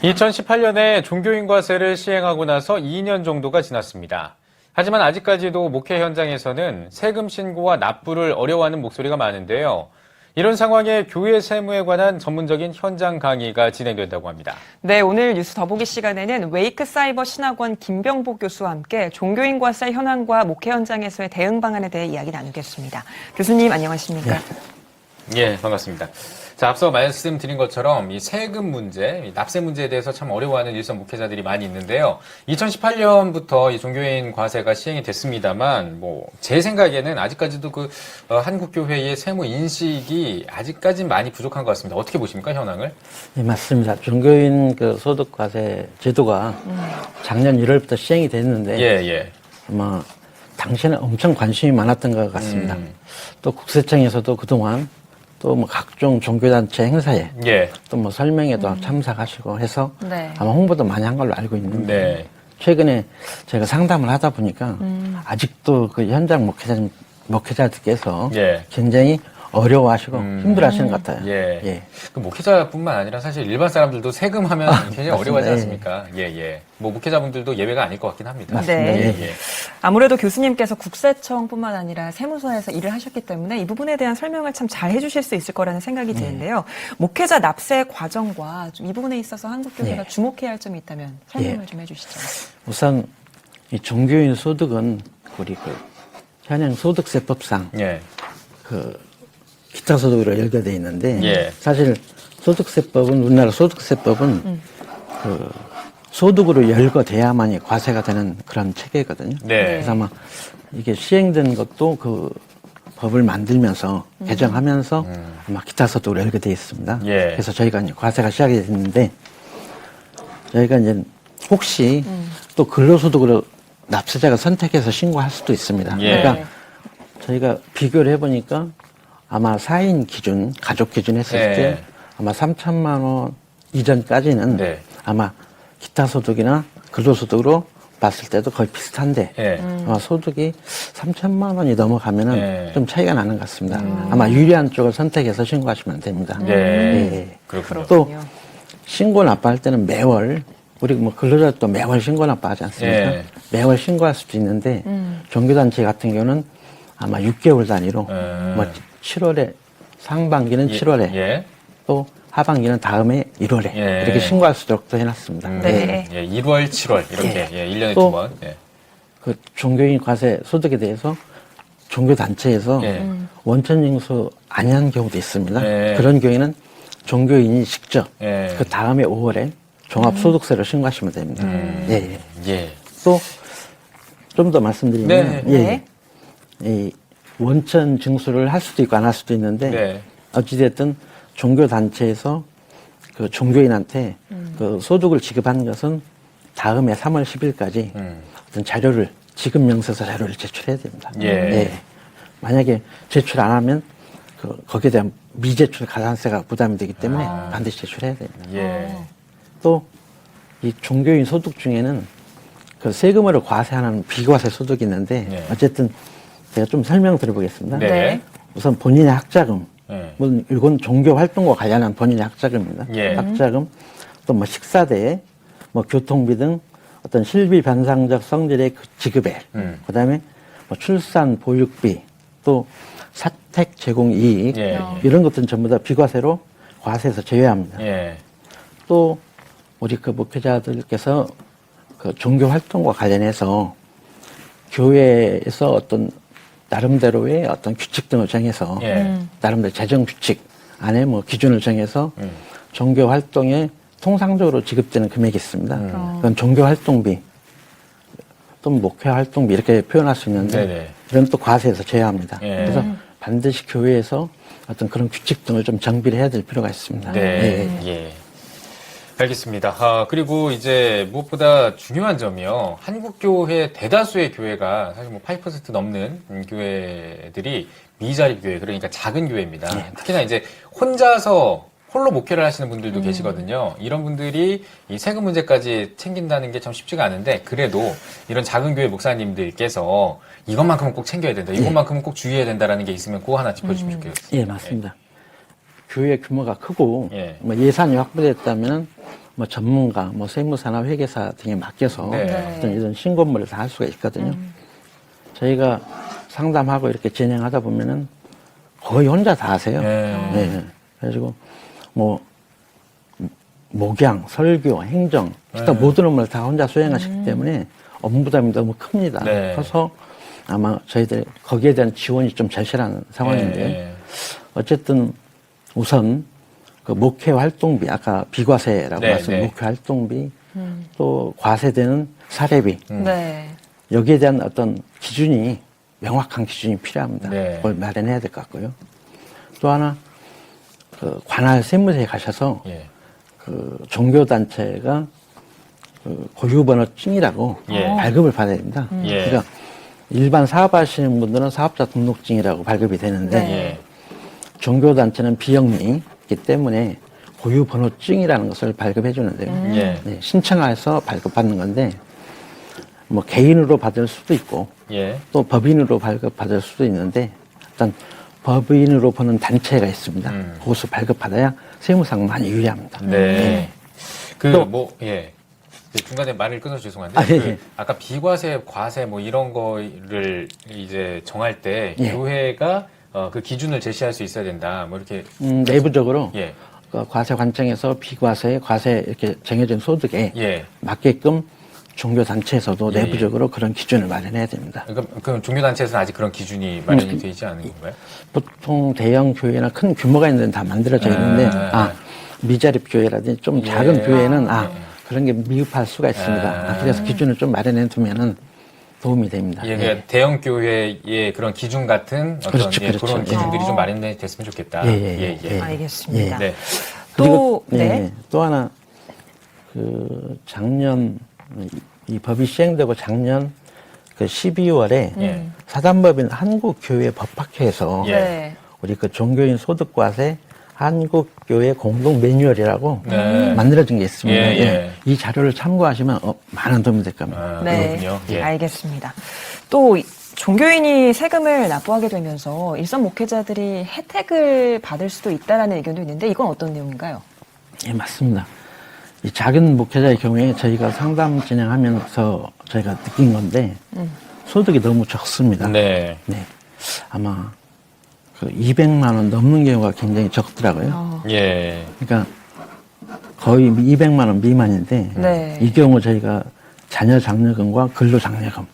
2018년에 종교인과세를 시행하고 나서 2년 정도가 지났습니다. 하지만 아직까지도 목회 현장에서는 세금 신고와 납부를 어려워하는 목소리가 많은데요. 이런 상황에 교회 세무에 관한 전문적인 현장 강의가 진행된다고 합니다. 네, 오늘 뉴스 더보기 시간에는 웨이크 사이버 신학원 김병복 교수와 함께 종교인과세 현황과 목회 현장에서의 대응 방안에 대해 이야기 나누겠습니다. 교수님 안녕하십니까? 예, 반갑습니다. 자, 앞서 말씀드린 것처럼 이 세금 문제, 이 납세 문제에 대해서 참 어려워하는 일선 목회자들이 많이 있는데요. 2018년부터 이 종교인 과세가 시행이 됐습니다만, 제 생각에는 아직까지도 한국교회의 세무 인식이 아직까진 많이 부족한 것 같습니다. 어떻게 보십니까, 현황을? 네, 맞습니다. 종교인 소득과세 제도가 작년 1월부터 시행이 됐는데, 아마 당시에는 엄청 관심이 많았던 것 같습니다. 또 국세청에서도 그동안 또 각종 종교단체 행사에 또 설명회도 참석하시고 해서 아마 홍보도 많이 한 걸로 알고 있는데 최근에 제가 상담을 하다 보니까 아직도 그 현장 목회자들께서 굉장히 어려워하시고 힘들어하시는 것 같아요. 그 목회자뿐만 아니라 사실 일반 사람들도 세금하면 굉장히 어려워하지 않습니까? 목회자분들도 예외가 아닐 것 같긴 합니다. 맞습니다. 네. 아무래도 교수님께서 국세청뿐만 아니라 세무서에서 일을 하셨기 때문에 이 부분에 대한 설명을 참 잘 해주실 수 있을 거라는 생각이 드는데요. 목회자 납세 과정과 좀 이 부분에 있어서 한국교회가 주목해야 할 점이 있다면 설명을 좀 해주시죠. 우선 이 종교인 소득은 우리 현행 소득세법상 기타 소득으로 연결되어 있는데 사실 소득세법은 우리나라 소득세법은 소득으로 열거돼야만이 과세가 되는 그런 체계거든요. 그래서 아마 이게 시행된 것도 그 법을 만들면서 개정하면서 아마 기타 소득으로 열거되어 있습니다. 그래서 저희가 이제 과세가 시작이 됐는데 저희가 이제 혹시 또 근로소득으로 납세자가 선택해서 신고할 수도 있습니다. 그러니까 저희가 비교를 해보니까 아마 4인 기준, 가족 기준 했을 때 아마 3천만 원 이전까지는 아마 기타 소득이나 근로소득으로 봤을 때도 거의 비슷한데 아마 소득이 3천만 원이 넘어가면은 좀 차이가 나는 것 같습니다. 아마 유리한 쪽을 선택해서 신고하시면 됩니다. 그렇군요. 또 신고 납부할 때는 매월 우리 근로자도 매월 신고 납부하지 않습니까? 매월 신고할 수도 있는데 종교단체 같은 경우는 아마 6개월 단위로 7월에 상반기는 7월에 또 하반기는 다음에 1월에 이렇게 신고할 수 있도록 또 해놨습니다. 1월, 7월 이렇게 1년에 두 번. 그 종교인 과세 소득에 대해서 종교단체에서 원천징수 아니한 경우도 있습니다. 그런 경우에는 종교인이 직접 그 다음에 5월에 종합소득세를 신고하시면 됩니다. 또 좀 더 말씀드리면 이 원천 징수를 할 수도 있고 안 할 수도 있는데 어찌됐든 종교단체에서 그 종교인한테 그 소득을 지급한 것은 다음해 3월 10일까지 어떤 자료를 지급 명세서 자료를 제출해야 됩니다. 만약에 제출 안 하면 거기에 대한 미제출 가산세가 부담이 되기 때문에 반드시 제출해야 됩니다. 또 이 종교인 소득 중에는 그 세금으로 과세하는 비과세 소득이 있는데 어쨌든 제가 좀 설명드려보겠습니다. 우선 본인의 학자금, 이건 종교 활동과 관련한 본인의 학자금입니다. 학자금, 또 식사대, 교통비 등 어떤 실비 변상적 성질의 지급액, 그다음에 출산 보육비, 또 사택 제공 이익 이런 것들은 전부 다 비과세로 과세에서 제외합니다. 또 우리 목회자들께서 그 종교 활동과 관련해서 교회에서 어떤 나름대로의 어떤 규칙 등을 정해서 나름대로 재정 규칙 안에 기준을 정해서 종교 활동에 통상적으로 지급되는 금액이 있습니다. 그건 종교 활동비 또 목회 활동비 이렇게 표현할 수 있는데 이런 또 과세에서 제외합니다. 그래서 반드시 교회에서 어떤 그런 규칙 등을 좀 정비를 해야 될 필요가 있습니다. 알겠습니다. 그리고 이제 무엇보다 중요한 점이요. 한국교회 대다수의 교회가 사실 8% 넘는 교회들이 미자립 교회, 그러니까 작은 교회입니다. 특히나 이제 홀로 목회를 하시는 분들도 계시거든요. 이런 분들이 이 세금 문제까지 챙긴다는 게 참 쉽지가 않은데 그래도 이런 작은 교회 목사님들께서 이것만큼은 꼭 챙겨야 된다. 이것만큼은 꼭 주의해야 된다라는 게 있으면 그거 하나 짚어주시면 좋겠습니다. 맞습니다. 교회 규모가 크고 예산이 확보됐다면 뭐 전문가, 뭐 세무사나 회계사 등에 맡겨서 네. 어떤 이런 신고 업무를 다 할 수가 있거든요. 저희가 상담하고 이렇게 진행하다 보면은 거의 혼자 다 하세요. 네. 그래가지고 뭐 목양, 설교, 행정, 기타 모든 업무를 다 혼자 수행하시기 때문에 업무 부담이 너무 큽니다. 네. 그래서 아마 저희들 거기에 대한 지원이 좀 절실한 상황인데 어쨌든 우선 그 목회 활동비, 아까 비과세라고 말씀드린 목회 활동비, 또 과세되는 사례비, 여기에 대한 어떤 기준이 명확한 기준이 필요합니다. 그걸 마련해야 될 것 같고요. 또 하나 그 관할 세무서에 가셔서 그 종교단체가 그 고유번호증이라고 발급을 받아야 됩니다. 그러니까 일반 사업하시는 분들은 사업자 등록증이라고 발급이 되는데 종교단체는 비영리이기 때문에 고유번호증이라는 것을 발급해 주는데요. 네, 신청해서 발급받는 건데 뭐 개인으로 받을 수도 있고 또 법인으로 발급받을 수도 있는데 일단 법인으로 보는 단체가 있습니다. 거기서 발급받아야 세무상 많이 유리합니다. 중간에 말을 끊어서 죄송한데, 아까 비과세, 과세 뭐 이런 거를 이제 정할 때 교회가 그 기준을 제시할 수 있어야 된다. 뭐 이렇게 내부적으로 그 과세 관청에서 비과세, 과세 이렇게 정해진 소득에 맞게끔 종교 단체에서도 내부적으로 그런 기준을 마련해야 됩니다. 그럼 종교 단체에서는 아직 그런 기준이 마련이 되어 있지 않은 건가요? 보통 대형 교회나 큰 규모가 있는 데는 다 만들어져 있는데 미자립 교회라든지 좀 작은 교회는 그런 게 미흡할 수가 있습니다. 그래서 기준을 좀 마련해 두면은 도움이 됩니다. 그러니까 대형 교회의 그런 기준 같은 어떤 그런 기준들이 좀 마련됐으면 좋겠다. 알겠습니다. 그리고 또 하나 그 작년 이 법이 시행되고 작년 그 12월에 사단법인 한국교회 법학회에서 우리 그 종교인 소득과세 한국교회 공동 매뉴얼이라고 만들어진 게 있습니다. 이 자료를 참고하시면 많은 도움이 될 겁니다. 알겠습니다. 또 종교인이 세금을 납부하게 되면서 일선 목회자들이 혜택을 받을 수도 있다라는 의견도 있는데 이건 어떤 내용인가요? 예, 맞습니다. 이 작은 목회자의 경우에 저희가 상담 진행하면서 저희가 느낀 건데 소득이 너무 적습니다. 아마 그 200만 원 넘는 경우가 굉장히 적더라고요. 그러니까 거의 200만 원 미만인데 이 경우 저희가 자녀 장려금과 근로장려금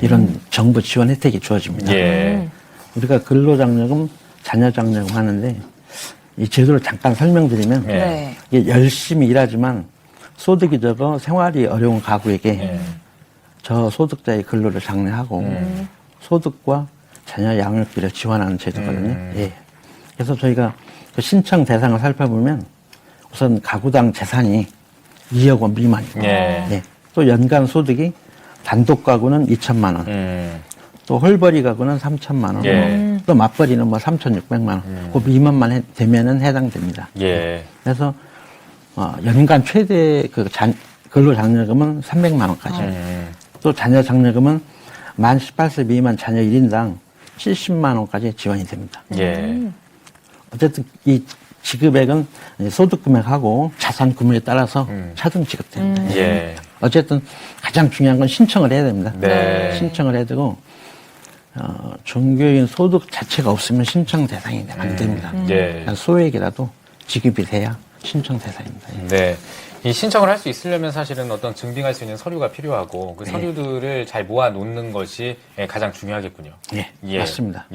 이런 정부 지원 혜택이 주어집니다. 우리가 근로장려금, 자녀 장려금 하는데 이 제도를 잠깐 설명드리면 이게 열심히 일하지만 소득이 적어 생활이 어려운 가구에게 저소득자의 근로를 장려하고 소득과 자녀 양육비를 지원하는 제도거든요. 그래서 저희가 그 신청 대상을 살펴보면 우선 가구당 재산이 2억 원 미만입니다. 또 연간 소득이 단독 가구는 2천만 원, 또 홀벌이 가구는 3천만 원, 또 맞벌이는 뭐 3,600만 원, 그 미만만 되면은 해당됩니다. 그래서 연간 최대 그 근로장려금은 300만 원까지, 또 자녀 장려금은 만 18세 미만 자녀 1인당 70만 원까지 지원이 됩니다. 어쨌든 이 지급액은 소득 금액하고 자산 규모에 따라서 차등 지급됩니다. 어쨌든 가장 중요한 건 신청을 해야 됩니다. 신청을 해야 되고 종교인 소득 자체가 없으면 신청 대상이 안 됩니다. 소액이라도 지급이 돼야 신청 대상입니다. 이 신청을 할 수 있으려면 사실은 어떤 증빙할 수 있는 서류가 필요하고 그 서류들을 잘 모아 놓는 것이 가장 중요하겠군요. 맞습니다.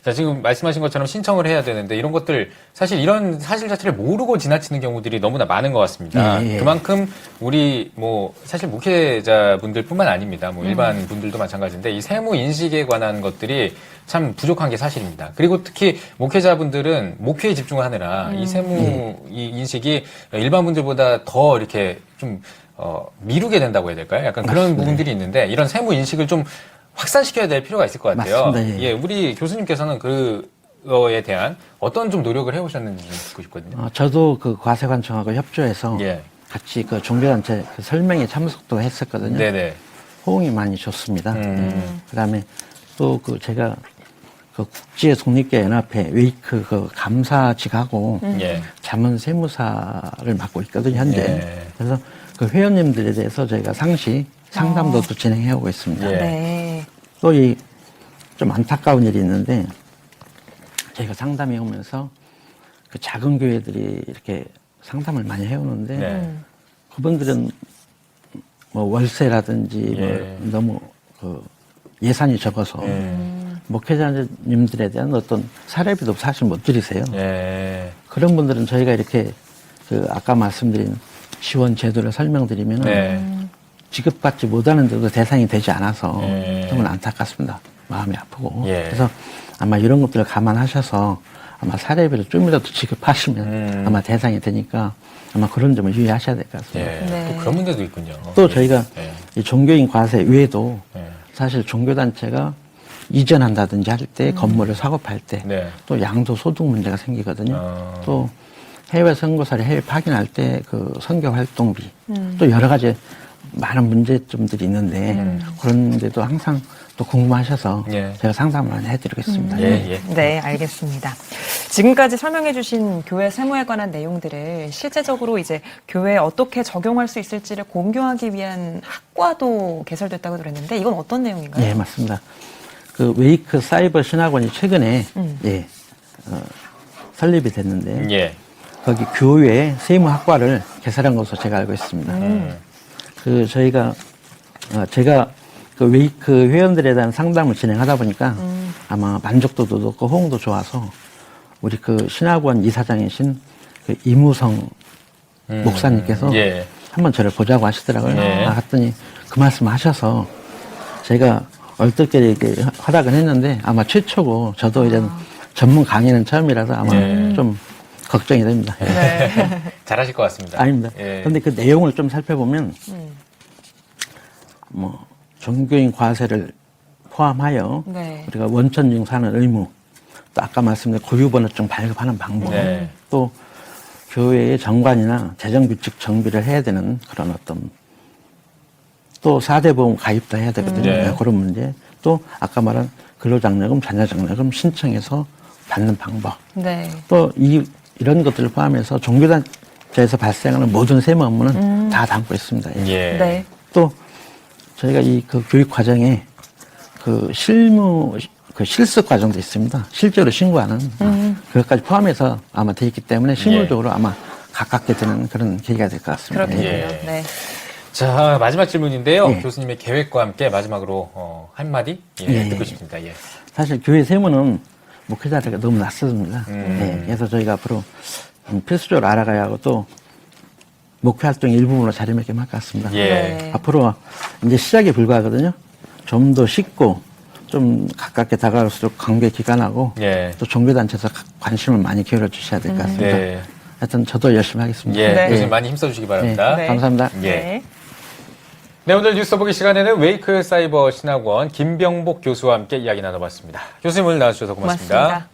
자, 지금 말씀하신 것처럼 신청을 해야 되는데 이런 것들 사실 이런 사실 자체를 모르고 지나치는 경우들이 너무나 많은 것 같습니다. 그만큼 우리 뭐 사실 목회자분들뿐만 아닙니다. 뭐 일반 분들도 마찬가지인데 이 세무 인식에 관한 것들이 참 부족한 게 사실입니다. 그리고 특히 목회자분들은 목회에 집중을 하느라 이 세무 이 인식이 일반 분들보다 더 이렇게 좀 미루게 된다고 해야 될까요? 약간 그런 맞습니다. 부분들이 있는데 이런 세무 인식을 좀 확산시켜야 될 필요가 있을 것 같아요. 맞습니다. 우리 교수님께서는 그거에 대한 어떤 좀 노력을 해오셨는지 좀 듣고 싶거든요. 저도 그 과세관청하고 협조해서 같이 그 종교단체 그 설명에 참석도 했었거든요. 호응이 많이 좋습니다. 그다음에 또 그 제가 그 국제독립교연합회 웨이크 그 감사직하고 자문 세무사를 맡고 있거든요, 현재. 그래서 그 회원님들에 대해서 저희가 상시 상담도 또 진행해 오고 있습니다. 네. 또 이 좀 안타까운 일이 있는데 저희가 상담해 오면서 그 작은 교회들이 이렇게 상담을 많이 해오는데 그분들은 뭐 월세라든지 뭐 너무 그 예산이 적어서 목회자님들에 대한 어떤 사례비도 사실 못 드리세요. 그런 분들은 저희가 이렇게 그 아까 말씀드린 지원 제도를 설명드리면 지급받지 못하는데도 대상이 되지 않아서 정말 안타깝습니다. 마음이 아프고. 그래서 아마 이런 것들을 감안하셔서 아마 사례비를 좀이라도 지급하시면 아마 대상이 되니까 아마 그런 점을 유의하셔야 될 것 같습니다. 또 그런 문제도 있군요. 또 저희가 이 종교인 과세 외에도 사실 종교단체가 이전한다든지 할 때 건물을 사고 팔 때 또 양도 소득 문제가 생기거든요. 또 해외 선교사를 해외 파견할 때 그 선교 활동비 또 여러 가지 많은 문제점들이 있는데 그런데도 항상 또 궁금하셔서 제가 상담을 많이 해드리겠습니다. 네, 알겠습니다. 지금까지 설명해주신 교회 세무에 관한 내용들을 실제적으로 이제 교회에 어떻게 적용할 수 있을지를 공유하기 위한 학과도 개설됐다고 들었는데 이건 어떤 내용인가요? 네, 맞습니다. 그 웨이크 사이버 신학원이 최근에 설립이 됐는데 거기 교회 세무학과를 개설한 것으로 제가 알고 있습니다. 그 저희가 제가 그 웨이크 회원들에 대한 상담을 진행하다 보니까 아마 만족도도 높고 호응도 좋아서 우리 그 신학원 이사장이신 그 이무성 목사님께서 한번 저를 보자고 하시더라고요. 갔더니 그 말씀 하셔서 제가 얼떨결에 이렇게 허락은 했는데 아마 최초고 저도 이런 전문 강의는 처음이라서 아마 좀 걱정이 됩니다. 잘하실 것 같습니다. 아닙니다. 그런데 그 내용을 좀 살펴보면 뭐 종교인 과세를 포함하여 우리가 원천 징수하는 의무, 또 아까 말씀드린 고유번호증 발급하는 방법, 또 교회의 정관이나 재정규칙 정비를 해야 되는 그런 어떤 또 4대 보험 가입도 해야 되거든요. 그런 문제. 또 아까 말한 근로장려금, 자녀장려금 신청해서 받는 방법. 또 이런 것들을 포함해서 종교단체에서 발생하는 모든 세무 업무는 다 담고 있습니다. 또 저희가 그 교육 과정에 그 실습 과정도 있습니다. 실제로 신고하는 그것까지 포함해서 아마 돼 있기 때문에 실무적으로 아마 가깝게 되는 그런 계기가 될 것 같습니다. 그렇군요. 자, 마지막 질문인데요. 교수님의 계획과 함께 마지막으로 한마디 듣고 싶습니다. 사실 교회 세무는 목회자들에게 너무 낯섭니다. 그래서 저희가 앞으로 필수적으로 알아가야 하고 또 목회 활동 일부분으로 자리매김할 것 같습니다. 앞으로 이제 시작에 불과하거든요. 좀 더 쉽고 좀 가깝게 다가갈수록 관계 기간하고 또 종교단체에서 관심을 많이 기울여 주셔야 될 것 같습니다. 하여튼 저도 열심히 하겠습니다. 교수님 많이 힘써주시기 바랍니다. 감사합니다. 네, 오늘 뉴스 보기 시간에는 웨이크 사이버 신학원 김병복 교수와 함께 이야기 나눠봤습니다. 교수님 오늘 나와주셔서 고맙습니다.